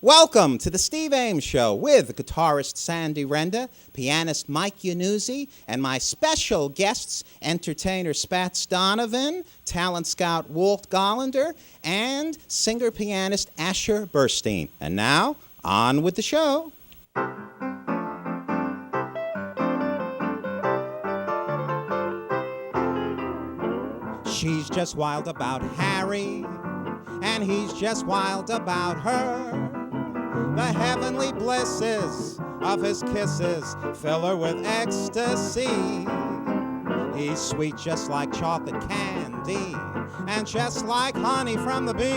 Welcome to the Steve Ames Show with guitarist Sandy Renda, pianist Mike Iannuzzi, and my special guests, entertainer Spatz Donovan, talent scout WALT Gollender, and singer-pianist ASHER BURSTEIN. And now, on with the show. She's just wild about Harry, and he's just wild about her. The heavenly blisses of his kisses fill her with ecstasy. He's sweet just like chocolate candy, and just like honey from the bee.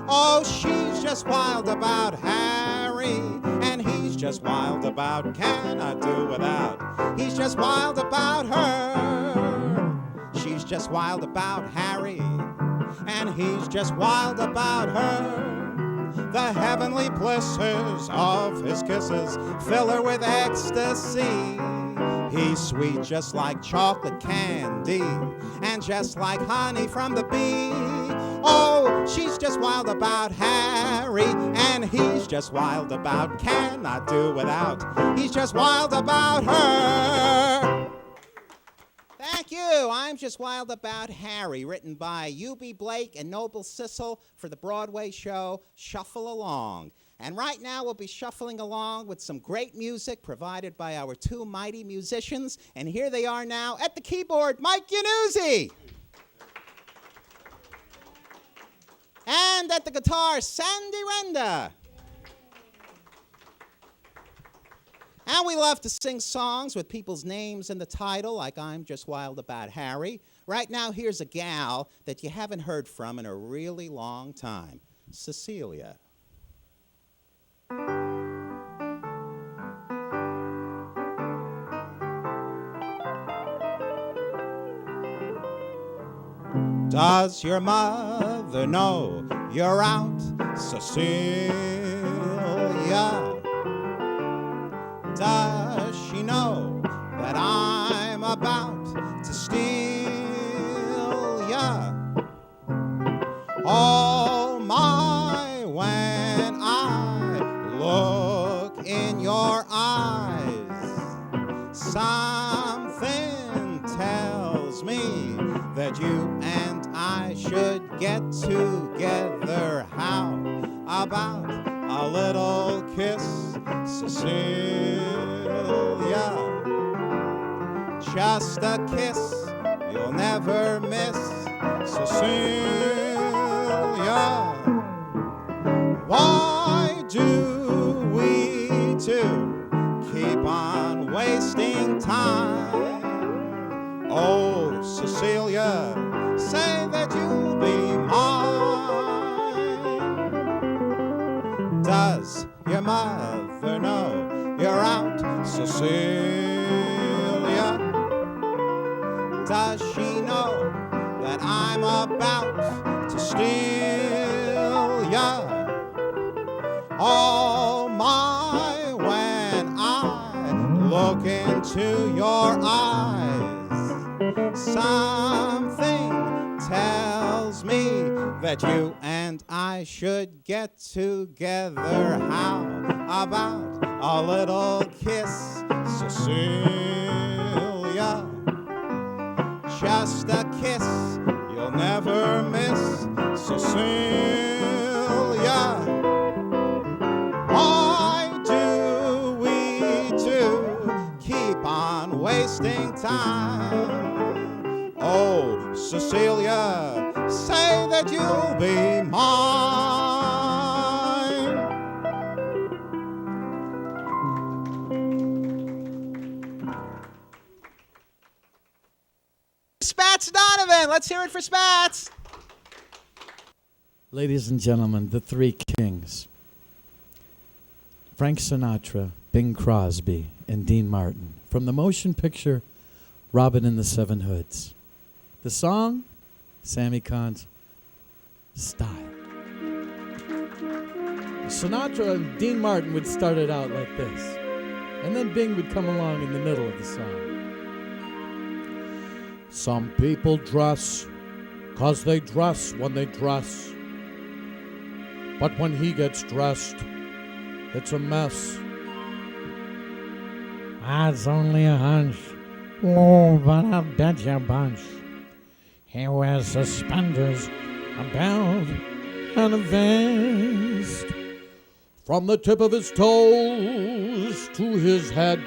Oh, she's just wild about Harry, and he's just wild about cannot do without. He's just wild about her. She's just wild about Harry, and he's just wild about her. The heavenly blisses of his kisses fill her with ecstasy. He's sweet just like chocolate candy, and just like honey from the bee. Oh, she's just wild about Harry, and he's just wild about cannot do without. He's just wild about her. Thank you. I'm Just Wild About Harry, written by U.B. Blake and Noble Sissel for the Broadway show Shuffle Along. And right now we'll be shuffling along with some great music provided by our two mighty musicians. And here they are now at the keyboard, Mike Iannuzzi. And at the guitar, Sandy Renda. And we love to sing songs with people's names in the title, like I'm Just Wild About Harry. Right now, here's a gal that you haven't heard from in a really long time, Sicilia. Does your mother know you're out, Sicilia? Does she know that I'm about to steal ya? Oh my, when I look in your eyes, something tells me that you and I should get together. How about a little kiss, Sicilia? Just a kiss you'll never miss, Sicilia. Why do we two keep on wasting time? Oh, Sicilia, say that you'll be mine. Does your mother know you're out, Sicilia? Does she know that I'm about to steal ya? Oh my, when I look into your eyes, something tells me that you and I should get together. How about a little kiss, Sicilia? Just a kiss you'll never miss, Sicilia. Why do we two keep on wasting time? Oh, Sicilia, say that you'll be mine. Spatz Donovan, let's hear it for Spatz. Ladies and gentlemen, the three kings. Frank Sinatra, Bing Crosby, and Dean Martin from the motion picture Robin and the Seven Hoods. The song, Sammy Kahn's Style. Sinatra and Dean Martin would start it out like this, and then Bing would come along in the middle of the song. Some people dress 'cause they dress when they dress. but when he gets dressed, it's a mess. That's only a hunch. Oh, but I'll bet you a bunch. He wears suspenders, a belt, and a vest. From the tip of his toes to his head,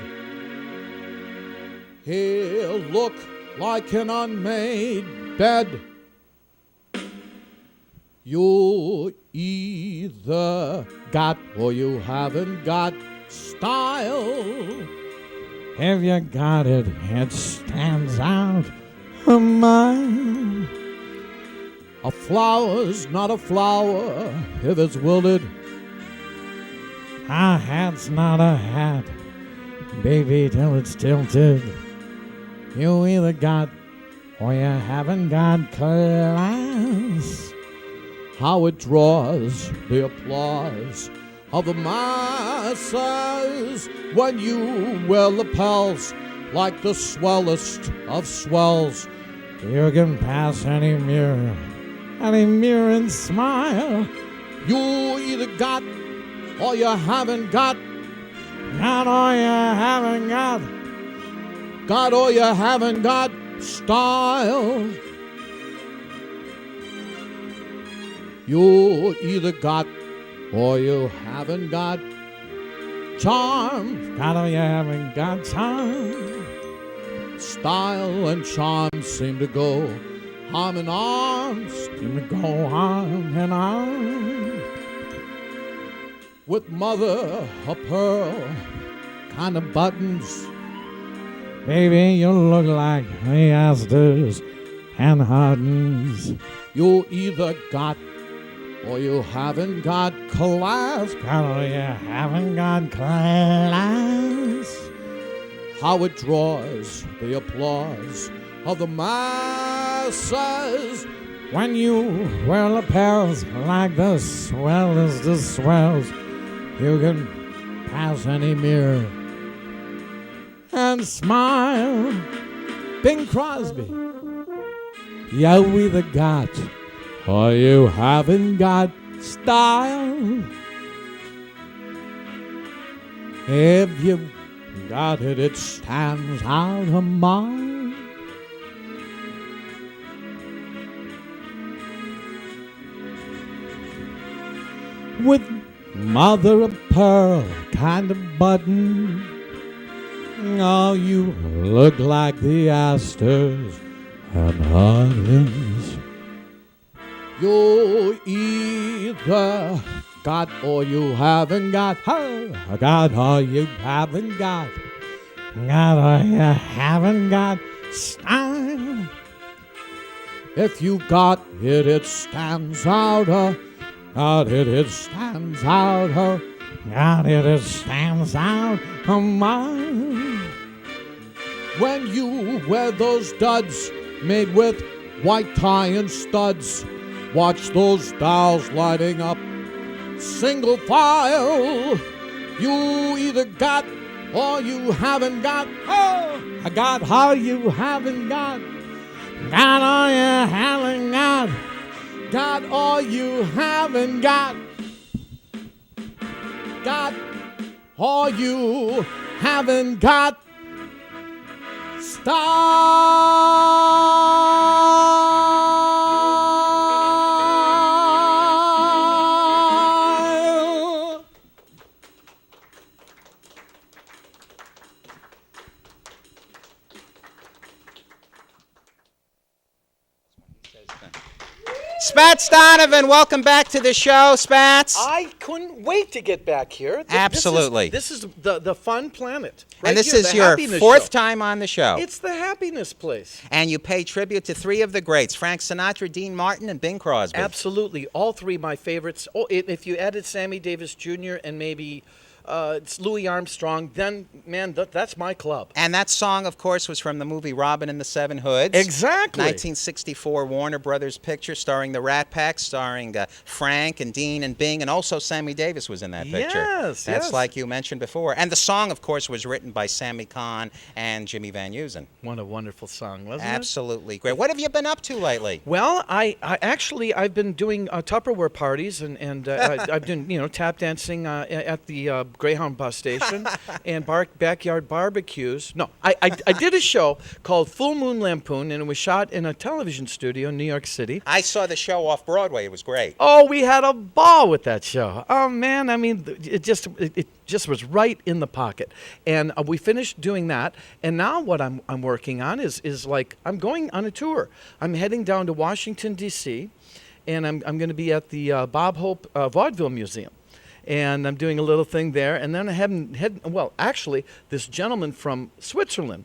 he'll look like an unmade bed. You either got or you haven't got style. If you got it, it stands out a mile. A flower's not a flower if it's wilted. A hat's not a hat, baby, till it's tilted. You either got or you haven't got class. How it draws the applause of the masses when you wear lapels like the swellest of swells. You can pass any mirror and smile. You either got or you haven't got. Got or you haven't got. Got or you haven't got style. You either got or you haven't got charm. Got or you haven't got time. Style and charm seem to go arm in arm. Seem to go arm in arm. With mother of pearl kind of buttons. Baby, you look like the Astors and Hardens. You either got or you haven't got class. Got or you haven't got class. How it draws the applause of the masses when you wear lapels like the swellest of swells. You can pass any mirror and smile. Bing Crosby. You either got or you haven't got style. If you got it, it stands out a mile. With mother of pearl kind of button. Oh, you look like the Astors and Hardens. You either got or you haven't got. Got or you haven't got. Got or you haven't got style. If you got it, it stands out. Got it, it stands out. Got it, it stands out a mile. When you wear those duds made with white tie and studs, watch those dials lighting up single file. You either got or you haven't got. Oh, I got how you haven't got. Got or you haven't got. Got or you haven't got. Got or you haven't got style. Spatz Donovan, welcome back to the show, Spatz. I couldn't wait to get back here. Absolutely. This is the fun planet. Right And this here, is the your happiness fourth show. time on the show. It's the happiness place. And you pay tribute to three of the greats, Frank Sinatra, Dean Martin, and Bing Crosby. Absolutely. All three my favorites. Oh, if you added Sammy Davis Jr. and maybe it's Louis Armstrong, then, man, that's my club. And that song, of course, was from the movie Robin and the Seven Hoods. Exactly. 1964 Warner Brothers picture starring the Rat Pack, starring Frank and Dean and Bing, and also Sammy Davis was in that picture. Yes, That's yes. like you mentioned before. And the song, of course, was written by Sammy Kahn and Jimmy Van Heusen. What a wonderful song, wasn't it? Absolutely great. What have you been up to lately? Well, I've been doing Tupperware parties and I've been tap dancing at the Greyhound bus station and backyard barbecues. No, I did a show called Full Moon Lampoon, and it was shot in a television studio in New York City. I saw the show off Broadway. It was great. Oh, we had a ball with that show. Oh man, I mean, it just was right in the pocket. And we finished doing that, and now what I'm working on is like I'm going on a tour. I'm heading down to Washington D.C. and I'm going to be at the Bob Hope Vaudeville Museum. And I'm doing a little thing there, and then actually, this gentleman from Switzerland,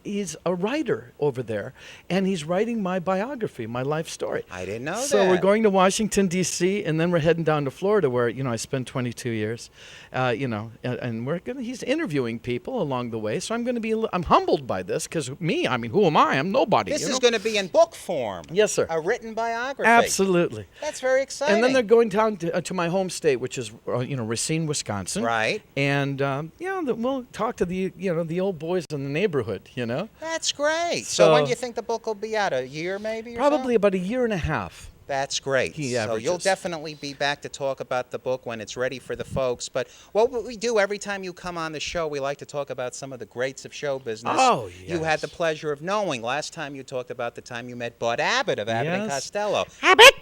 he's a writer over there, and he's writing my biography, my life story. I didn't know that. So we're going to Washington, D.C., and then we're heading down to Florida, where, I spent 22 years, and he's interviewing people along the way. So I'm going to be, I'm humbled by this, because who am I? I'm nobody. This is going to be in book form. Yes, sir. A written biography. Absolutely. That's very exciting. And then they're going down to my home state, which is, Racine, Wisconsin. Right. And, we'll talk to the old boys in the neighborhood, That's great. So when do you think the book will be out? A year maybe or Probably so? about a year and a half. That's great. He So averages. you'll definitely be back to talk about the book when it's ready for the folks. But what we do every time you come on the show, we like to talk about some of the greats of show business. Oh, You had yes. the pleasure of knowing. Last time you talked about the time you met Bud Abbott of Abbott and Yes. Costello. Abbott!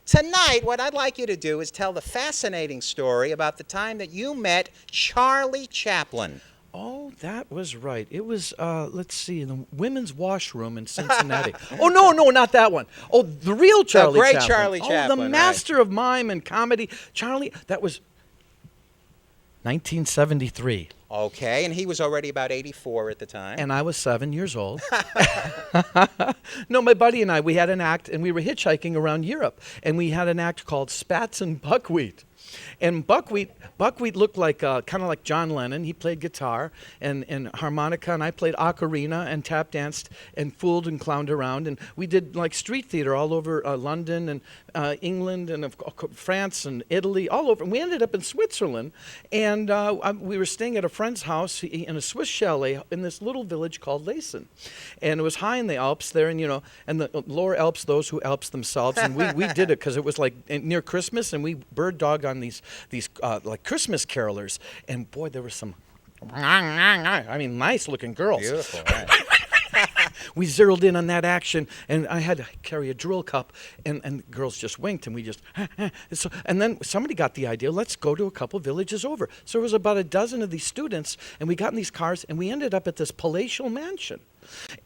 Tonight, what I'd like you to do is tell the fascinating story about the time that you met Charlie Chaplin. Oh, that was right. It was, let's see, in the women's washroom in Cincinnati. Oh, no, not that one. Oh, the real Charlie great Chaplin. Charlie Oh, Chaplin, the right. master of mime and comedy. Charlie, that was 1973. Okay, and he was already about 84 at the time. And I was 7 years old. No, my buddy and I, we had an act, and we were hitchhiking around Europe. And we had an act called Spatz and Buckwheat. And Buckwheat looked like kind of like John Lennon. He played guitar and harmonica, and I played ocarina and tap danced and fooled and clowned around. And we did like street theater all over London and England and France and Italy, all over. And we ended up in Switzerland, and we were staying at a friend's house in a Swiss chalet in this little village called Leysen. And it was high in the Alps there, and and the lower Alps, those who Alps themselves. And we did it because it was like near Christmas, and we bird dog on these like Christmas carolers, and boy, there were some, nice looking girls. Beautiful, right? We zeroed in on that action, and I had to carry a drill cup, and the girls just winked, and we just, and then somebody got the idea, let's go to a couple villages over. So there was about a dozen of these students, and we got in these cars, and we ended up at this palatial mansion.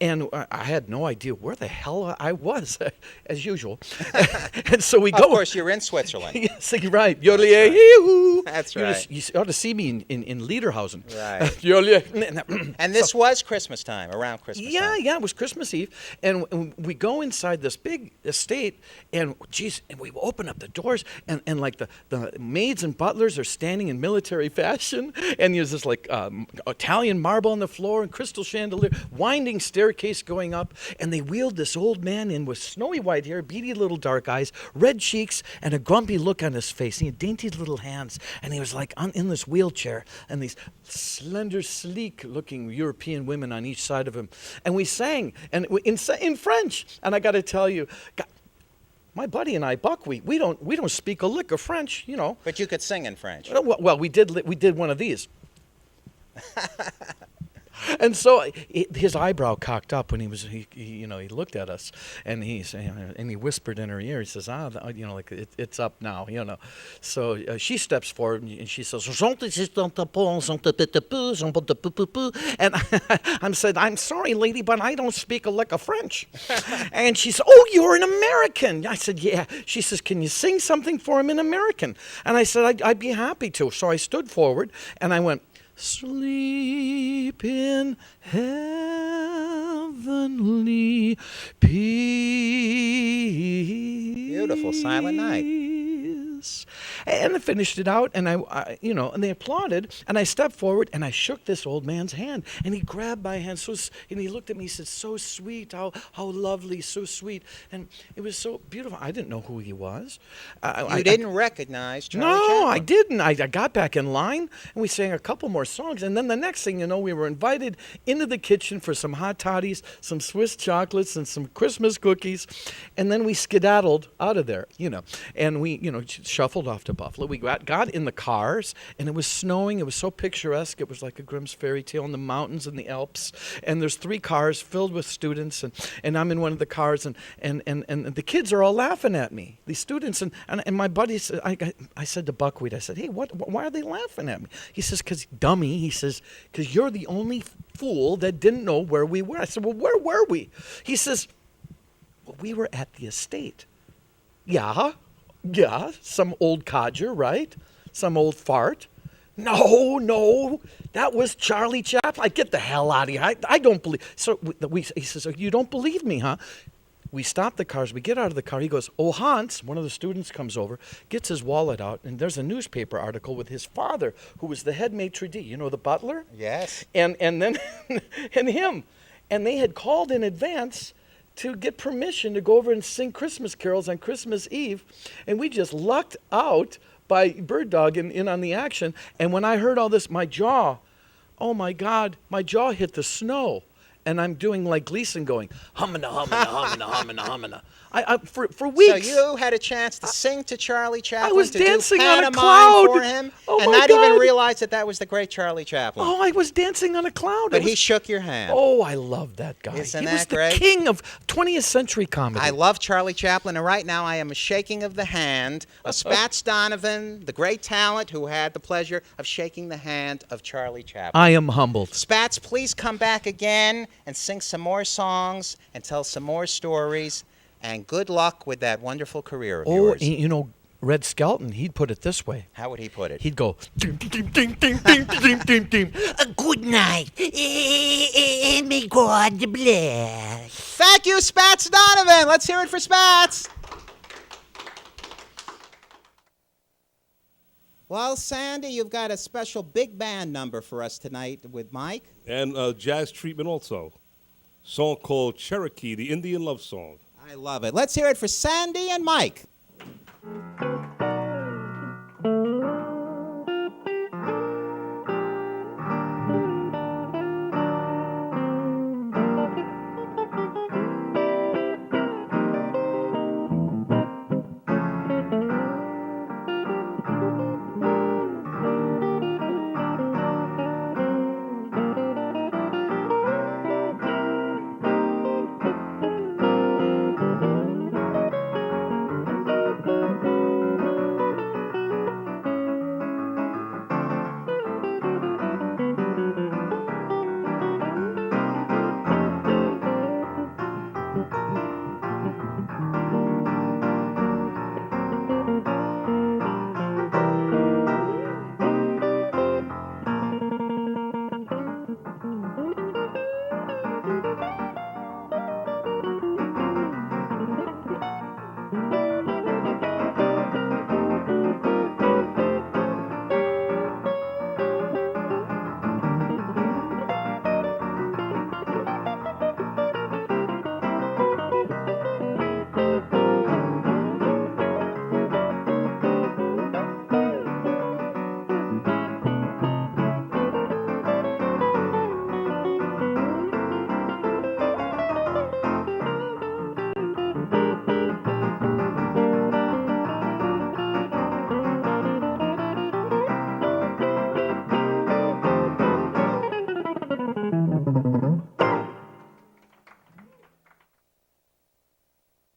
And I had no idea where the hell I was, as usual. And so we go. Of course, you're in Switzerland. Yes, you're right. Yodel-yee-hee-hoo. That's You right. You ought to see me in Lederhausen. Right. Yodel-yee- And this was Christmas time, around Christmas time. Yeah, it was Christmas Eve, and we go inside this big estate, and geez, and we open up the doors, and like the maids and butlers are standing in military fashion, and there's this like Italian marble on the floor and crystal chandelier, winding staircase going up, and they wheeled this old man in with snowy white hair, beady little dark eyes, red cheeks, and a grumpy look on his face. He had dainty little hands, and he was like in this wheelchair, and these slender, sleek-looking European women on each side of him. And we sang, and in French. And I got to tell you, my buddy and I, Buckwheat, we don't speak a lick of French, But you could sing in French. Well, we did one of these. And so his eyebrow cocked up when he looked at us, and he whispered in her ear. He says, it's up now, So she steps forward and she says, and I said, I'm sorry, lady, but I don't speak a lick of French. And she said, oh, you're an American. I said, yeah. She says, can you sing something for him in American? And I said, I'd be happy to. So I stood forward and I went, sleep in heavenly peace. Beautiful Silent Night. Christmas. And I finished it out, and and they applauded, and I stepped forward, and I shook this old man's hand, and he grabbed my hand, and he looked at me, he said, so sweet, how lovely, so sweet, and it was so beautiful. I didn't know who he was. You didn't recognize Charlie No, Chaplin. I didn't. I got back in line, and we sang a couple more songs, and then the next thing you know, we were invited into the kitchen for some hot toddies, some Swiss chocolates, and some Christmas cookies, and then we skedaddled out of there, and we, shuffled off to Buffalo. We got in the cars, and it was snowing. It was so picturesque. It was like a Grimm's fairy tale in the mountains and the Alps, and there's 3 cars filled with students, and I'm in one of the cars, and the kids are all laughing at me, these students, and my buddies, I said to Buckwheat, I said, hey, why are they laughing at me? He says, because dummy, he says, because you're the only fool that didn't know where we were. I said, well, where were we? He says, well, we were at the estate. Yeah, some old codger, right? Some old fart. No, that was Charlie Chaplin. Get the hell out of here. I don't believe. So he says, you don't believe me, huh? We stop the cars. We get out of the car. He goes, oh, Hans, one of the students comes over, gets his wallet out, and there's a newspaper article with his father, who was the head maitre d', the butler? Yes. And then, and him. And they had called in advance to get permission to go over and sing Christmas carols on Christmas Eve. And we just lucked out by Bird Dog in on the action. And when I heard all this, my jaw hit the snow. And I'm doing like Gleason going, humana, humana, humana, humana, humana. For weeks. So you had a chance to sing to Charlie Chaplin. I was to dancing do on a pantomime cloud for him, Oh and my not God. even realize that was the great Charlie Chaplin. Oh, I was dancing on a cloud. But he shook your hand. Oh, I love that guy. Isn't he that was the great? king of 20th century comedy. I love Charlie Chaplin, and right now I am a shaking of the hand of Spatz Donovan, the great talent who had the pleasure of shaking the hand of Charlie Chaplin. I am humbled. Spatz, please come back again and sing some more songs and tell some more stories. And good luck with that wonderful career of yours. Red Skelton, he'd put it this way. How would he put it? He'd go, ding, ding, ding, ding, ding, ding, ding, ding. Good night. May God bless. Thank you, Spatz Donovan. Let's hear it for Spatz. Well, Sandy, you've got a special big band number for us tonight with Mike. And jazz treatment also. Song called Cherokee, the Indian love song. I love it. Let's hear it for Sandy and Mike.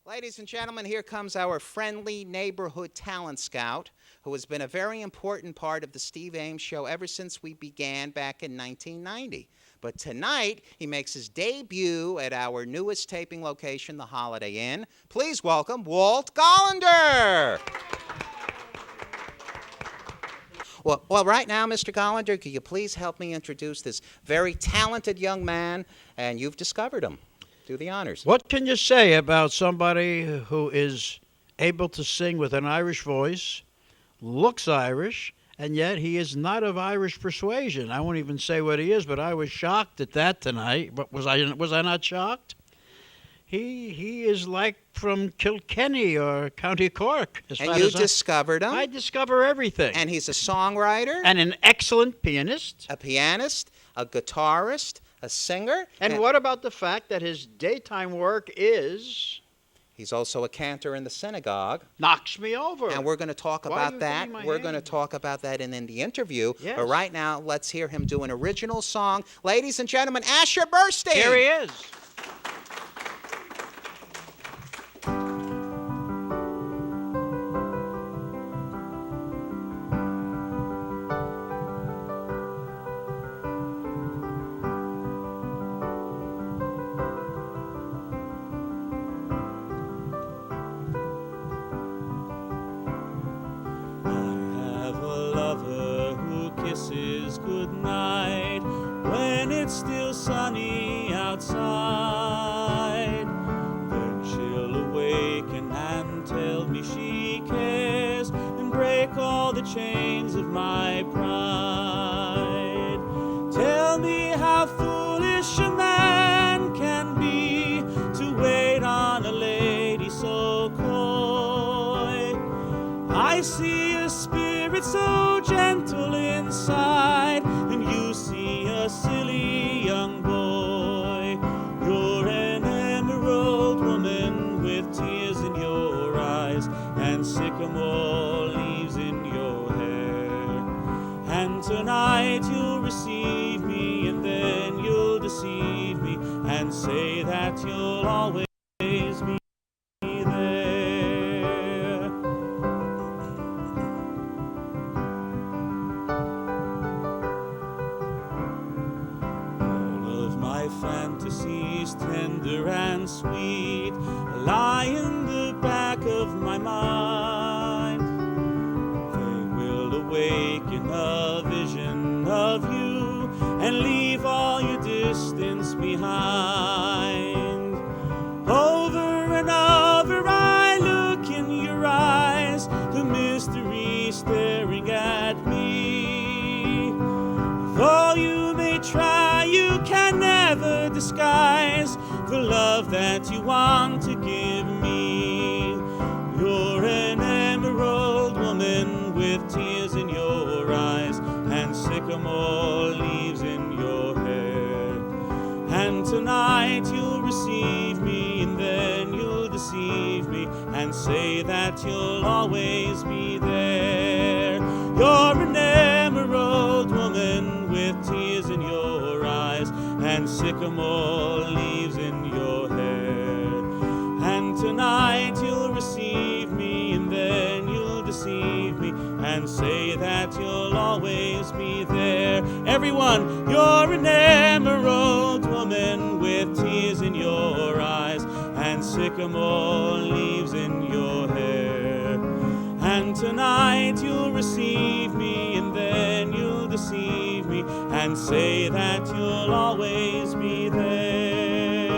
Ladies and gentlemen, here comes our friendly neighborhood talent scout, who has been a very important part of the Steve Ames Show ever since we began back in 1990. But tonight, he makes his debut at our newest taping location, the Holiday Inn. Please welcome Walt Gollender. Well, right now, Mr. Gollender, could you please help me introduce this very talented young man, and you've discovered him. Do the honors. What can you say about somebody who is able to sing with an Irish voice looks Irish, and yet he is not of Irish persuasion. I won't even say what he is, but I was shocked at that tonight. But was I not shocked? He is like from Kilkenny or County Cork. And you discovered him? I discover everything. And he's a songwriter? And an excellent pianist. A pianist, a guitarist, a singer. And what about the fact that his daytime work is... He's also a cantor in the synagogue. Knocks me over. And we're going to talk about that. We're going to talk about that in the interview. Yes. But right now, let's hear him do an original song. Ladies and gentlemen, ASHER BURSTEIN. Here he is. Goodnight when it's still sunny outside. Then she'll awaken and tell me she cares and break all the chains of my pride. Tell me how foolish a man can be to wait on a lady so coy. I see a spirit so gentle inside, and you see a silly young boy. You're an emerald woman with tears in your eyes and sycamore leaves in your hair. And tonight you'll receive me, and then you'll deceive me and say that you'll always be there. Fantasies tender and sweet lie in the back of my mind. They will awaken a vision of you and leave all your distance behind. Over and over I look in your eyes, the mystery staring at me. Though you may try, you can never disguise the love that you want to give me. You're an emerald woman with tears in your eyes and sycamore leaves in your hair. And tonight you'll receive me, and then you'll deceive me and say that you'll always be there. You're an emerald woman with tears in your eyes and sycamore leaves in your hair. And tonight you'll receive me, and then you'll deceive me and say that you'll always be there. Everyone, you're an emerald woman with tears in your eyes and sycamore leaves in your hair. And tonight you'll receive me, and then you'll deceive me and say that you'll always be there.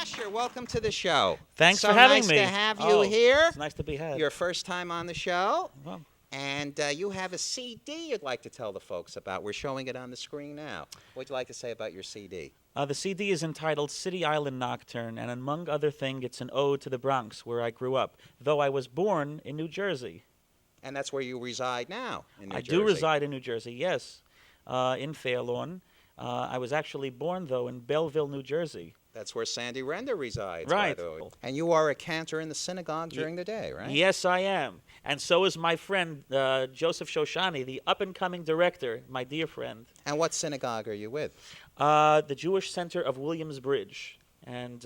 ASHER, welcome to the show. Thanks so for having nice me. to have you here. It's nice to be had. Your first time on the show. Well, And you have a CD you'd like to tell the folks about. We're showing it on the screen now. What would you like to say about your CD? the CD is entitled City Island Nocturne, and among other things, it's an ode to the Bronx, where I grew up, though I was born in New Jersey. And that's where you reside now, in New I Jersey. do reside in New Jersey, yes, in Fairlawn. I was actually born, though, in Belleville, New Jersey. That's where Sandy Render resides, Right. by the way. And you are a cantor in the synagogue during the day, right? Yes, I am. And so is my friend, Joseph Shoshani, the up-and-coming director, my dear friend. And what synagogue are you with? The Jewish Center of Williamsbridge. And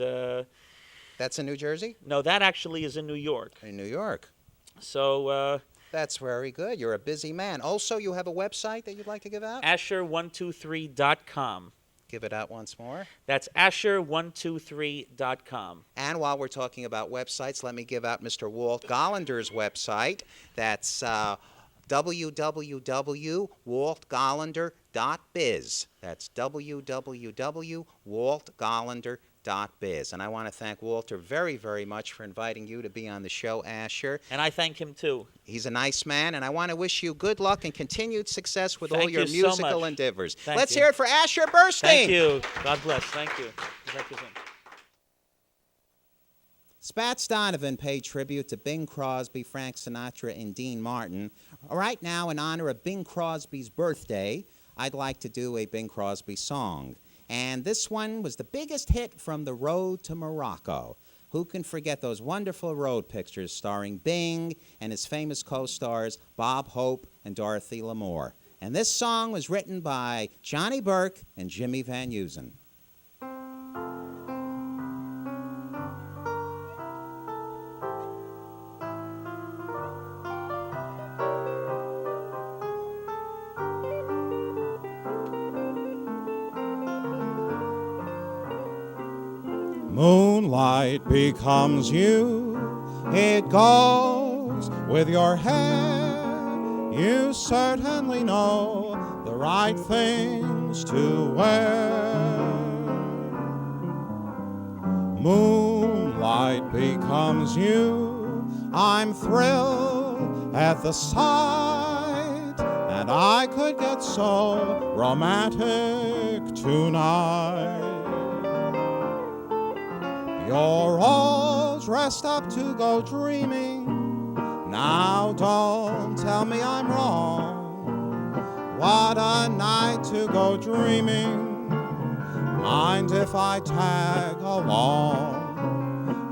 That's in New Jersey? no, that actually is in New York. In New York. So That's very good. You're a busy man. Also, you have a website that you'd like to give out? ASHER123.com. Give it out once more. That's ASHER123.com. And while we're talking about websites, let me give out Mr. Walt Gollender's website. That's www.waltgollender.biz. That's www.waltgollender.biz. And I want to thank Walter very, very much for inviting you to be on the show, Asher. And I thank him too. He's a nice man, and I want to wish you good luck and continued success with all Thank your you so musical much. endeavors. Thank Let's you. hear it for Asher BURSTEIN. Thank you. God bless. Thank you. Thank you. Spatz Donovan paid tribute to Bing Crosby, Frank Sinatra, and Dean Martin. Right now, in honor of Bing Crosby's birthday, I'd like to do a Bing Crosby song. And this one was the biggest hit from The Road to Morocco. Who can forget those wonderful road pictures starring Bing and his famous co-stars Bob Hope and Dorothy Lamour. And this song was written by Johnny Burke and Jimmy Van Heusen. Moonlight becomes you, it goes with your hair. You certainly know the right things to wear. Moonlight becomes you, I'm thrilled at the sight, and I could get so romantic tonight. You're all dressed up to go dreaming. Now don't tell me I'm wrong. What a night to go dreaming. Mind if I tag along?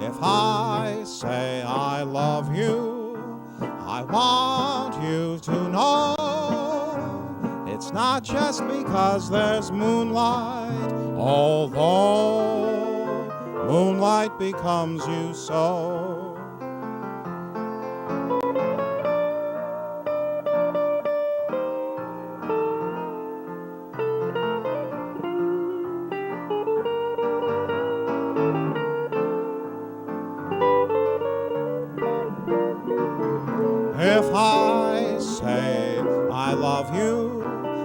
If I say I love you, I want you to know it's not just because there's moonlight, although moonlight becomes you so. If I say I love you,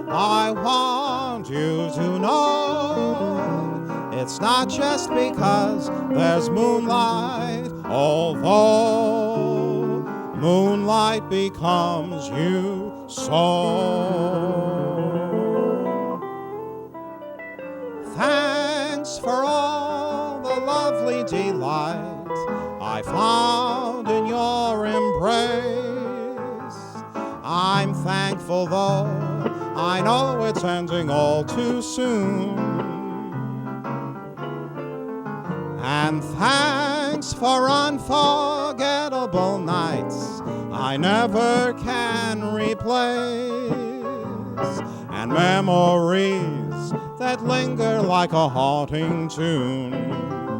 I want you to know it's not just because there's moonlight, although moonlight becomes you so. Thanks for all the lovely delight I found in your embrace. I'm thankful though I know it's ending all too soon. And thanks for unforgettable nights I never can replace, and memories that linger like a haunting tune.